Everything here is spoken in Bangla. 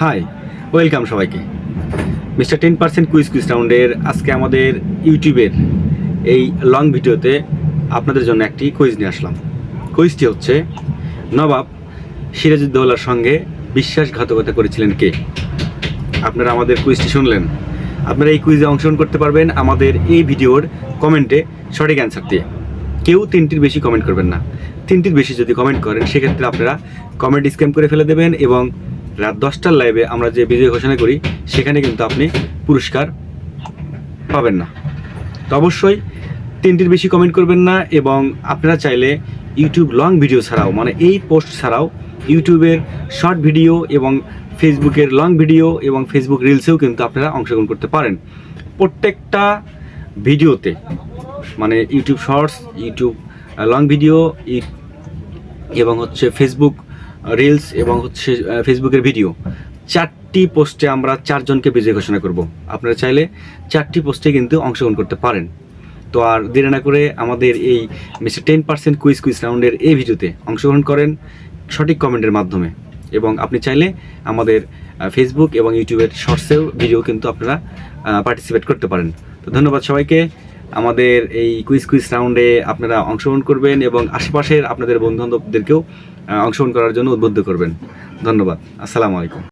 হাই, ওয়েলকাম সবাইকে। মিস্টার 10% কুইজ রাউন্ডের আজকে আমাদের ইউটিউবের এই লং ভিডিওতে আপনাদের জন্য একটি কুইজ নিয়ে আসলাম। কুইজটি হচ্ছে, নবাব সিরাজউদ্দৌলার সঙ্গে বিশ্বাসঘাতকতা করেছিলেন কে? আপনারা আমাদের কুইজটি শুনলেন। আপনারা এই কুইজে অংশগ্রহণ করতে পারবেন আমাদের এই ভিডিওর কমেন্টে সঠিক অ্যান্সার দিয়ে। কেউ 3টির বেশি কমেন্ট করবেন না। 3টির বেশি যদি কমেন্ট করেন সেক্ষেত্রে আপনারা কমেন্ট স্ক্যাম করে ফেলে দেবেন এবং রাত 10টার লাইভে আমরা যে বিজয় ঘোষণা করি সেখানে কিন্তু আপনি পুরস্কার পাবেন না। তো অবশ্যই 3টির বেশি কমেন্ট করবেন না এবং আপনারা চাইলে ইউটিউব লং ভিডিও ছাড়াও, মানে এই পোস্ট ছাড়াও ইউটিউবের শর্ট ভিডিও এবং ফেসবুকের লং ভিডিও এবং ফেসবুক রিলসেও কিন্তু আপনারা অংশগ্রহণ করতে পারেন। প্রত্যেকটা ভিডিওতে, মানে YouTube shorts, YouTube long video এবং হচ্ছে ফেসবুক রিলস এবং হচ্ছে ফেসবুকের ভিডিও, 4টি পোস্টে আমরা 4 জনকে বিজয়ী ঘোষণা করব। আপনারা চাইলে 4টি পোস্টে কিন্তু অংশগ্রহণ করতে পারেন। তো আর দেরি না করে আমাদের এই মিস্টার 10% কুইজ রাউন্ডের এই ভিডিওতে অংশগ্রহণ করেন সঠিক কমেন্টের মাধ্যমে, এবং আপনি চাইলে আমাদের ফেসবুক এবং ইউটিউবের শর্টসেও ভিডিও কিন্তু আপনারা পার্টিসিপেট করতে পারেন। তো ধন্যবাদ সবাইকে। আমাদের এই কুইজ রাউন্ডে আপনারা অংশগ্রহণ করবেন এবং আশেপাশের আপনাদের বন্ধু বান্ধবদেরকেও অংশগ্রহণ করার জন্য উদ্বুদ্ধ করবেন। ধন্যবাদ। আসসালামু আলাইকুম।